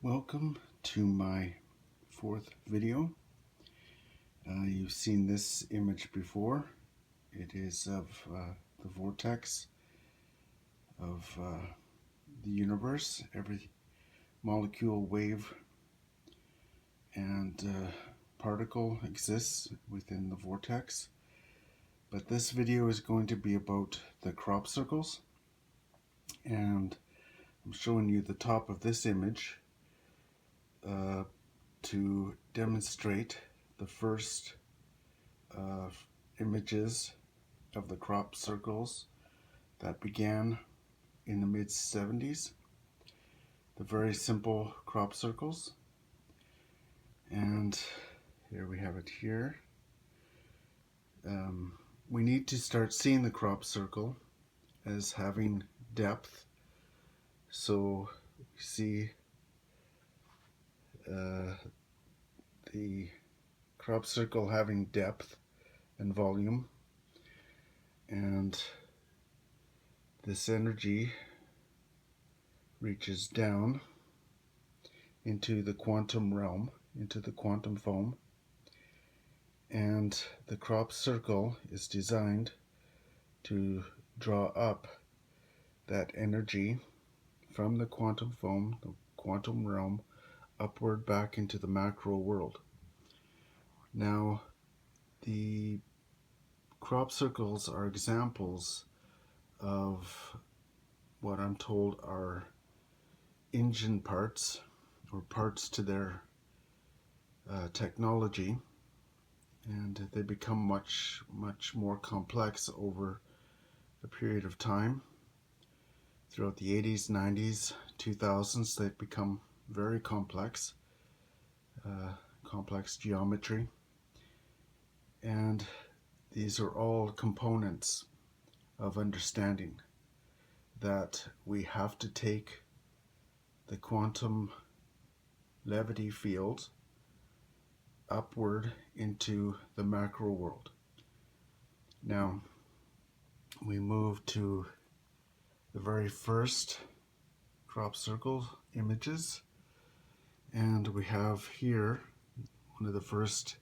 Welcome to my fourth video. You've seen this image before. It is of the vortex of the universe. Every molecule, wave, and particle exists within the vortex. But this video is going to be about the crop circles, and I'm showing you the top of this image to demonstrate the first images of the crop circles that began in the mid-70s. The very simple crop circles. And here we have it here. We need to start seeing the crop circle as having depth. So you see the crop circle having depth and volume, and this energy reaches down into the quantum realm, into the quantum foam, and the crop circle is designed to draw up that energy from the quantum foam, the quantum realm, upward back into the macro world. Now, the crop circles are examples of what I'm told are engine parts, or parts to their technology, and they become much more complex over a period of time. Throughout the 80s, 90s, 2000s, they've become very complex, complex geometry, and these are all components of understanding that we have to take the quantum levity field upward into the macro world. Now, we move to the very first crop circle images, and we have here one of the first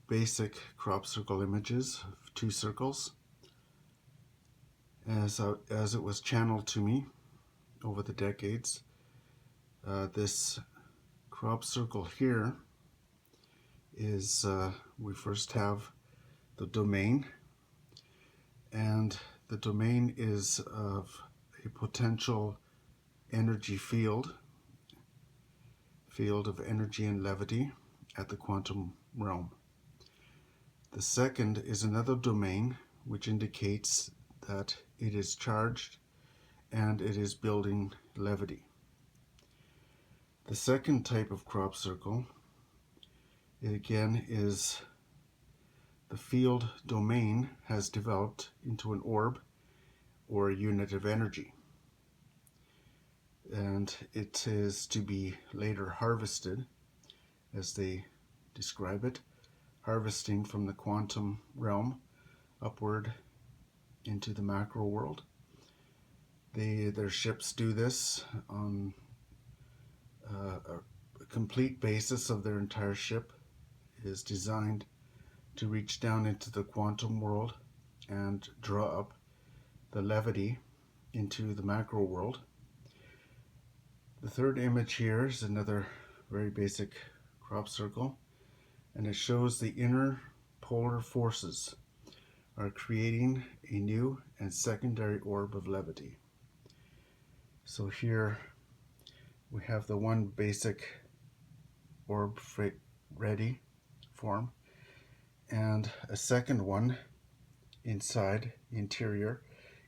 basic crop circle images of two circles as it was channeled to me over the decades. This crop circle here is we first have the domain, and the domain is of a potential energy field of energy and levity at the quantum realm. The second is another domain which indicates that it is charged and it is building levity. The second type of crop circle, it again is the field domain has developed into an orb or a unit of energy, and it is to be later harvested, as they describe it, harvesting from the quantum realm upward into the macro world. Their ships do this on a complete basis of their entire ship is designed to reach down into the quantum world and draw up the levity into the macro world. The third image here is another very basic crop circle, and it shows the inner polar forces are creating a new and secondary orb of levity. So here we have the one basic orb ready form, and a second one inside, interior,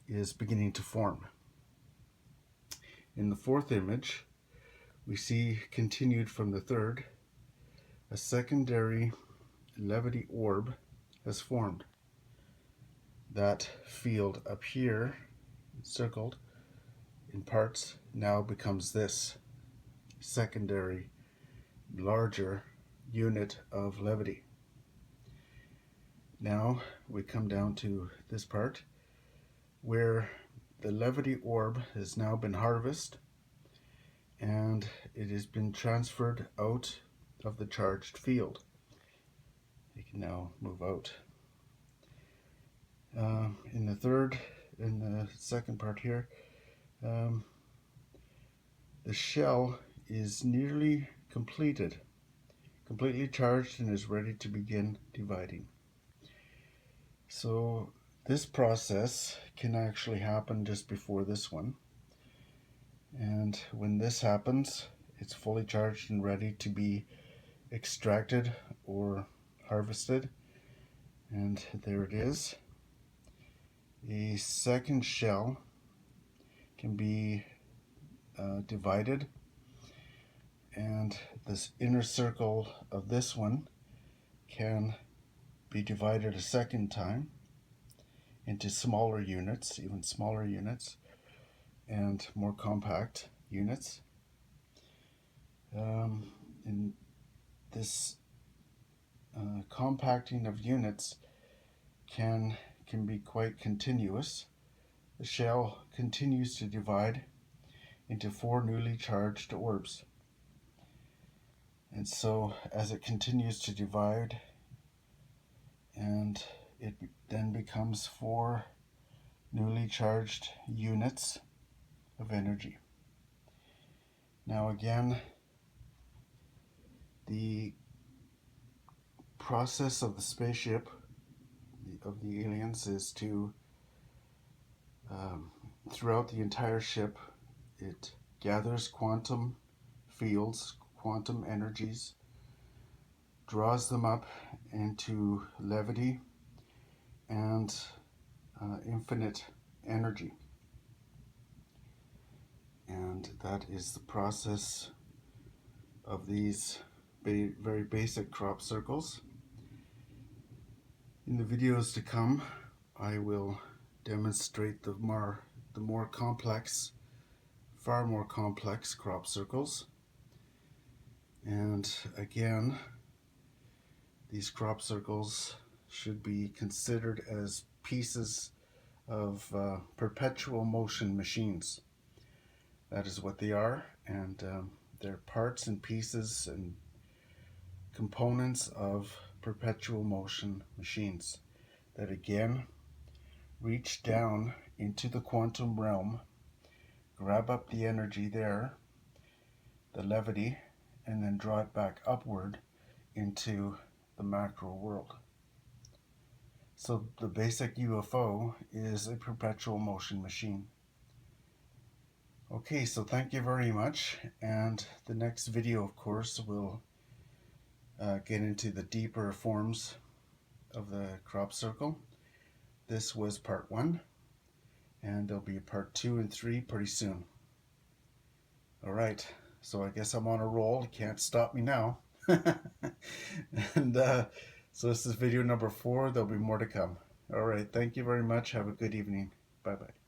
is beginning to form. In the fourth image, we see, continued from the third, a secondary levity orb has formed. That field up here, circled in parts, now becomes this secondary, larger unit of levity. Now we come down to this part where the levity orb has now been harvested and it has been transferred out of the charged field. It can now move out. In the second part here, the shell is nearly completely charged and is ready to begin dividing. So this process can actually happen just before this one. And when this happens, it's fully charged and ready to be extracted or harvested. And there it is. A second shell can be divided, and this inner circle of this one can be divided a second time into smaller units, even smaller units, and more compact units. In this compacting of units can be quite continuous. The shell continues to divide into 4 newly charged orbs. And so as it continues to divide, and it then becomes 4 newly charged units of energy. Now again, the process of the spaceship, of the aliens, is to, throughout the entire ship, it gathers quantum fields, quantum energies, draws them up into levity and infinite energy. And that is the process of these very basic crop circles. In the videos to come, I will demonstrate the more complex, far more complex crop circles. And again, these crop circles should be considered as pieces of perpetual motion machines. That is what they are, and they're parts and pieces and components of perpetual motion machines that again reach down into the quantum realm, grab up the energy there, the levity, and then draw it back upward into the macro world. So the basic UFO is a perpetual motion machine. Okay, so thank you very much, and the next video, of course, will get into the deeper forms of the crop circle. This was part 1, and there'll be part 2 and 3 pretty soon. Alright, so I guess I'm on a roll. You can't stop me now. And so this is video number 4. There'll be more to come. Alright, thank you very much. Have a good evening. Bye-bye.